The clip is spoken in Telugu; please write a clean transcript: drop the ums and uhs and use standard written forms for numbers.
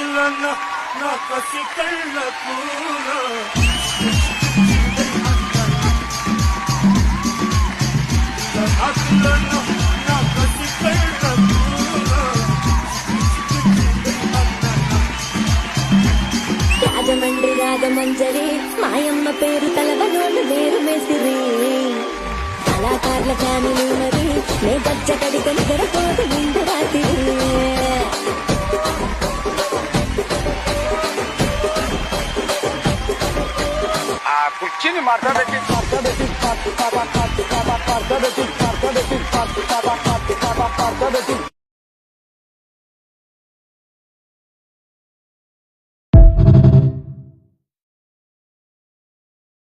ఆకులన్న నా కసి కళ్ళ కూర ఆకులన్న నా కసి కళ్ళ కూర రాజమండ్రి రాజమంజరి మాయమ్మ పేరు తలవనోళ్ళు వేరు మేసిరి కళాకారుల ఫ్యామిలీ మరి నే గచ్చ కడిక నిగరపోదు నిండు రాత్రి ఆ కుర్చీని మార్చబెట్టి